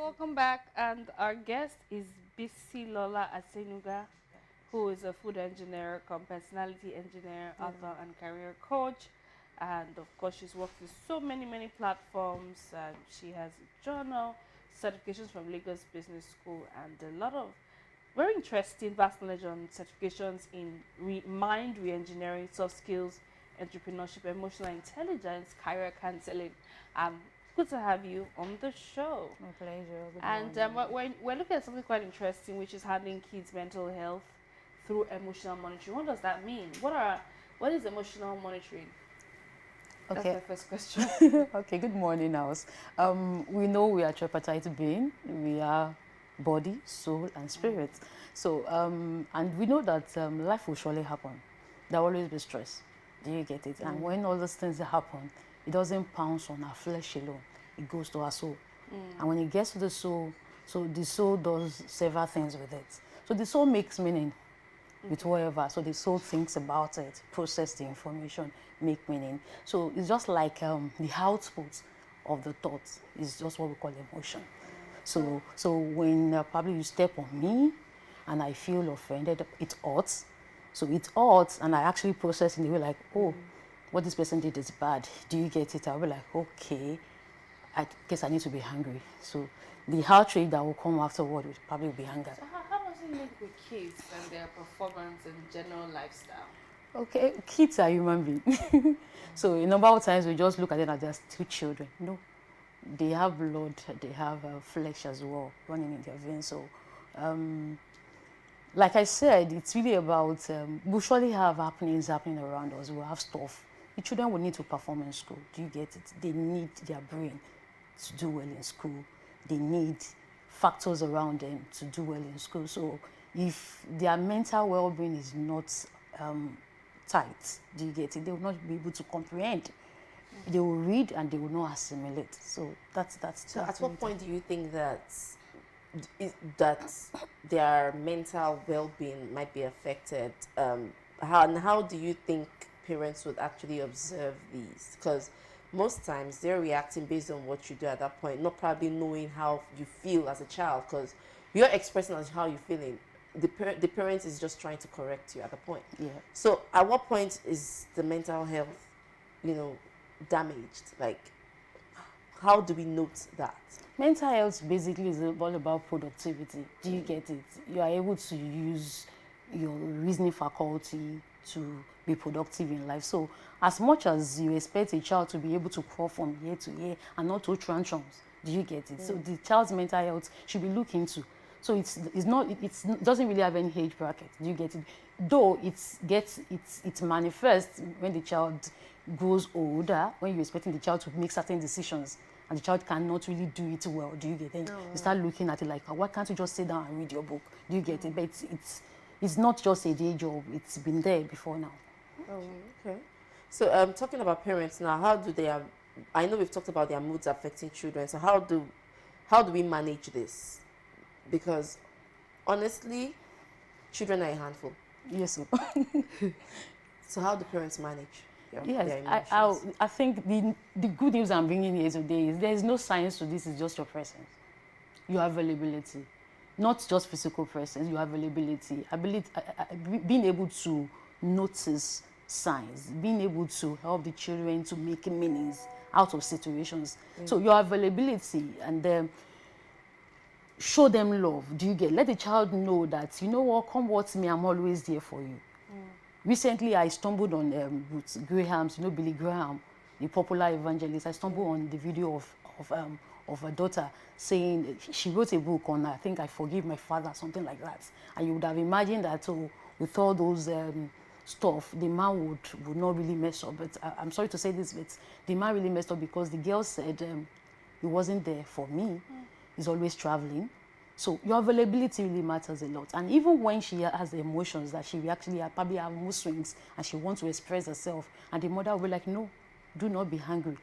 welcome back. And our guest is Bisi Lola Asenuga, who is a food engineer, personality engineer, author, and career coach. And of course, she's worked with so many platforms. And she has a journal, certifications from Lagos Business School, and a lot of very interesting vast knowledge on certifications in mind re-engineering, soft skills, entrepreneurship, emotional intelligence, career counseling. Good to have you on the show. My pleasure. Good And morning. we're looking at something quite interesting, which is handling kids' mental health through emotional monitoring. What does that mean? What is emotional monitoring? That's Okay. my first question. Okay. Good morning, house. We know we are tripartite being. We are body, soul, and spirit. So, and we know that life will surely happen. There will always be stress. Do you get it? And when all those things happen, it doesn't pounce on our flesh alone. It goes to our soul. And when it gets to the soul, so the soul does several things with it. So the soul makes meaning with whatever. So the soul thinks about it, process the information, make meaning. So it's just like the output of the thoughts is just what we call emotion. So when probably you step on me and I feel offended, it hurts. So it hurts, and I actually process in the way like, oh, what this person did is bad. Do you get it? I'll be like, okay, I guess I need to be hungry. So the outrage that will come afterward will probably be anger. So how does it link with kids and their performance and general lifestyle? Okay, kids are human beings. So a number of times we just look at them as just two children. No, they have blood, they have flesh as well running in their veins. So, like I said, it's really about, we surely have happening around us. We have stuff. The children will need to perform in school. Do you get it? They need their brain to do well in school. They need factors around them to do well in school. So if their mental well-being is not tight, do you get it? They will not be able to comprehend. They will read and they will not assimilate. So that's So, at really what point do you think that their mental well-being might be affected? How do you think parents would actually observe these? Because most times they're reacting based on what you do at that point, not probably knowing how you feel as a child. Because you're expressing as how you're feeling. The parent is just trying to correct you at the point. Yeah. So, at what point is the mental health, damaged? Like, how do we note that? Mental health basically is all about productivity. Do you get it? You are able to use your reasoning faculty to be productive in life. So as much as you expect a child to be able to crawl from year to year and not to tantrums, do you get it? So the child's mental health should be looked into. So it doesn't really have any age bracket. Do you get it? Though it manifests when the child grows older, when you're expecting the child to make certain decisions and the child cannot really do it well. Do you get it? You start looking at it like, why can't you just sit down and read your book? Do you get it? But it's not just a day job. It's been there before now. Oh, okay. So, talking about parents now, how do they have? I know we've talked about their moods affecting children. So, how do we manage this? Because honestly, children are a handful. Yes. Sir. So, how do parents manage their Yes, emotions? I think the good news I'm bringing here today is there is no science to this. It's just your presence, your availability, not just physical presence. Your availability, being able to notice signs, being able to help the children to make meanings out of situations. So your availability and show them love. Do you get? Let the child know that, you know what, come what me, I'm always there for you. Recently, I stumbled on Ruth Graham's, Billy Graham, the popular evangelist. I stumbled on the video of a daughter saying she wrote a book on, I think, I forgive my father, something like that. And you would have imagined that with all those stuff, the man would not really mess up. But I'm sorry to say this, but the man really messed up because the girl said he wasn't there for me. He's always traveling. So your availability really matters a lot. And even when she has the emotions that she actually probably have mood swings and she wants to express herself, and the mother will be like, no, do not be hungry.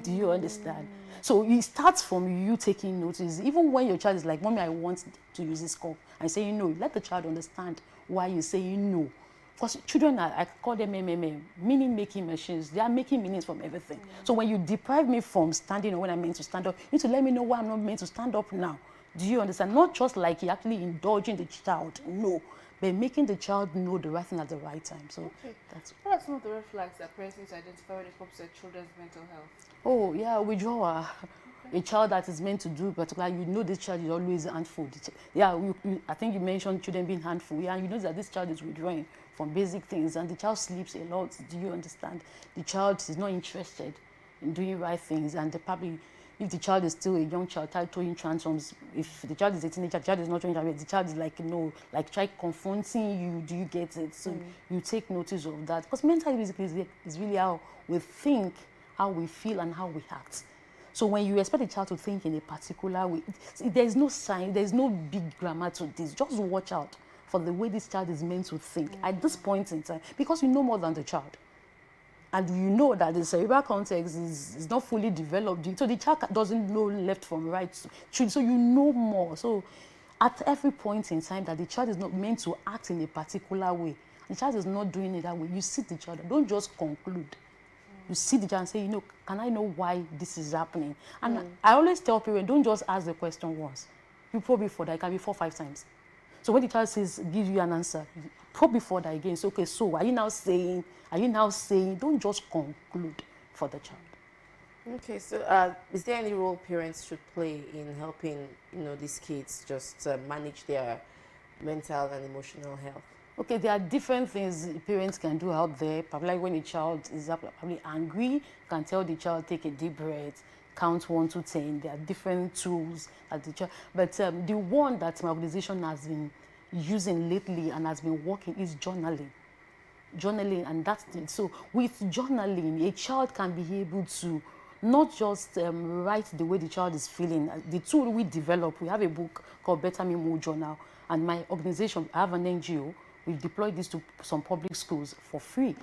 Do you understand? So it starts from you taking notice. Even when your child is like, mommy, I want to use this cup, and saying no, let the child understand why you're saying no. Because children are, I call them MMM, meaning making machines. They are making meanings from everything. So when you deprive me from standing or when I'm meant to stand up, you need to let me know why I'm not meant to stand up now. Do you understand? Not just like you're actually indulging the child, no, but making the child know the right thing at the right time. So that's. What are some of the red flags that parents need to identify when it comes to children's mental health? Oh yeah, withdrawal. A child that is meant to do particular, you know this child is always handful. Yeah, I think you mentioned children being handful. Yeah, you know that this child is withdrawing from basic things and the child sleeps a lot. Do you understand? The child is not interested in doing right things, and probably, if the child is still a young child, throwing tantrums. If the child is a teenager, the child is not throwing tantrums, the child is like, like try confronting you. Do you get it? So you take notice of that, because mental basically is really how we think, how we feel, and how we act. So when you expect a child to think in a particular way, there's no sign, there's no big grammar to this. Just watch out for the way this child is meant to think at this point in time, because you know more than the child. And you know that the cerebral cortex is not fully developed. So the child doesn't know left from right. So you know more. So at every point in time that the child is not meant to act in a particular way, the child is not doing it that way, you sit the child. Don't just conclude. You see the child and say, can I know why this is happening? And I always tell parents, don't just ask the question once. You probe it further. It can be 4 or 5 times. So when the child gives you an answer, probe it further again. So, okay, so are you now saying, don't just conclude for the child. Okay, so is there any role parents should play in helping, these kids just manage their mental and emotional health? Okay, there are different things parents can do out there. Probably like when a child is probably angry, you can tell the child, take a deep breath, count 1 to 10. There are different tools that the child. But the one that my organization has been using lately and has been working is journaling. Journaling, and that's it. So with journaling, a child can be able to not just write the way the child is feeling. The tool we develop, we have a book called Better Me More Journal, and my organization, I have an NGO. We've deployed this to some public schools for free.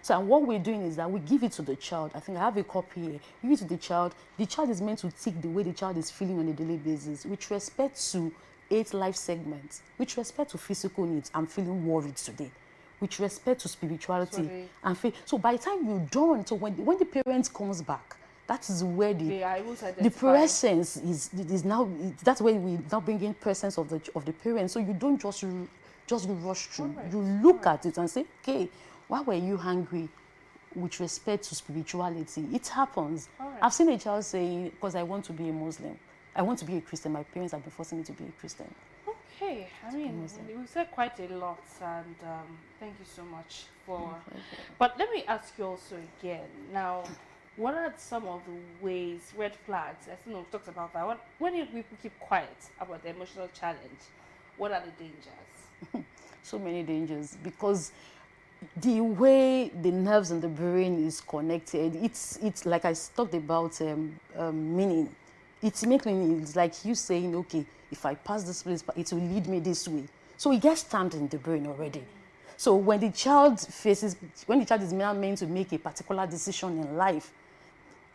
So and what we're doing is that we give it to the child. I think I have a copy here. You give it to the child. The child is meant to take the way the child is feeling on a daily basis with respect to 8 life segments, with respect to physical needs. I'm feeling worried today. With respect to spirituality and faith. So by the time you're done, so when the parent comes back, that is where the presence is now. That's where we now bring in presence of the parents. So you don't just rush through. You look at it and say, okay, why were you hungry with respect to spirituality? It happens. I've seen a child saying, because I want to be a Muslim, I want to be a Christian. My parents have been forcing me to be a Christian. Okay, I mean, we said quite a lot, and thank you so much for. But let me ask you also again. Now, what are some of the ways, red flags? I think we've talked about that. When people keep quiet about the emotional challenge, what are the dangers? So many dangers, because the way the nerves and the brain is connected, it's like I talked about meaning. It's making it's like you saying, okay, if I pass this place, it will lead me this way. So it gets stamped in the brain already. So when the child is now meant to make a particular decision in life,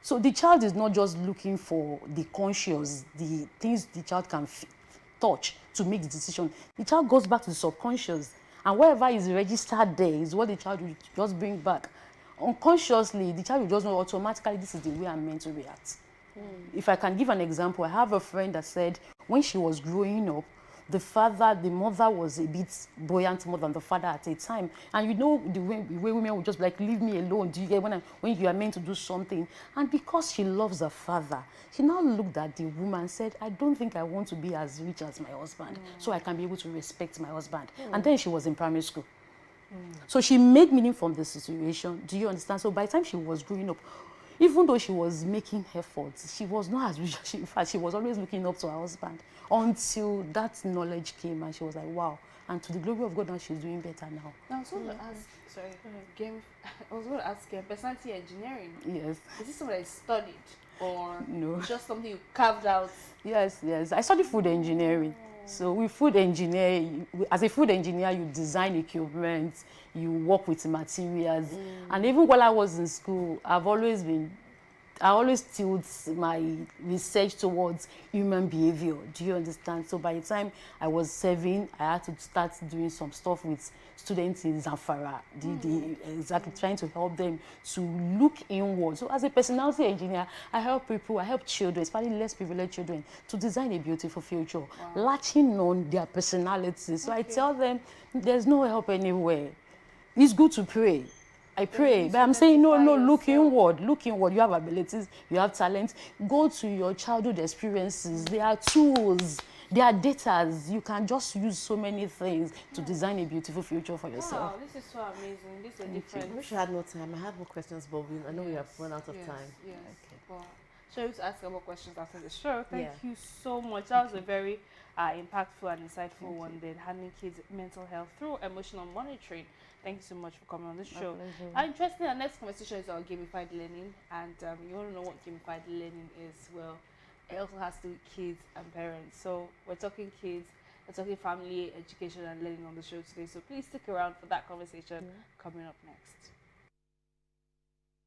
so the child is not just looking for the conscious, the things the child can touch to make the decision. The child goes back to the subconscious, and whatever is registered there is what the child will just bring back. Unconsciously, the child will just know automatically this is the way I'm meant to react. If I can give an example, I have a friend that said when she was growing up, the mother was a bit buoyant more than the father at a time. And the way women would just be like, leave me alone. Do you get when you are meant to do something? And because she loves her father, she now looked at the woman and said, I don't think I want to be as rich as my husband, so I can be able to respect my husband. And then she was in primary school. So she made meaning from the situation. Do you understand? So by the time she was growing up, even though she was making efforts, she was not as rich. In fact, she was always looking up to her husband until that knowledge came and she was like, wow. And to the glory of God, now she's doing better now. Now, I was going to ask, personality engineering. Yes. Is this something that is studied or no, just something you carved out? Yes. I studied food engineering. So with food engineer, as a food engineer, you design equipment, you work with materials. And even while I was in school, I've always been I always tilt my research towards human behavior. Do you understand? So by the time I was 7, I had to start doing some stuff with students in Zamfara, exactly trying to help them to look inward. So as a personality engineer, I help people, I help children, especially less privileged children, to design a beautiful future, latching on their personalities. So I tell them, there's no help anywhere. It's good to pray. I pray, but I'm saying, no, look inward, look inward. You have abilities, you have talent. Go to your childhood experiences. There are tools, there are data. You can just use so many things to design a beautiful future for yourself. Wow, this is so amazing. This is a different. I wish I had more time. I had more questions, but I know we have run out of time. Yes. Okay. Well, sure, to ask more questions after the show. Thank you so much. That was a very impactful and insightful one. Then handling kids' mental health through emotional monitoring. Thank you so much for coming on the show. Interesting, our next conversation is on gamified learning, and you want to know what gamified learning is? Well, it also has to do with kids and parents. So we're talking kids, we're talking family, education, and learning on the show today. So please stick around for that conversation coming up next.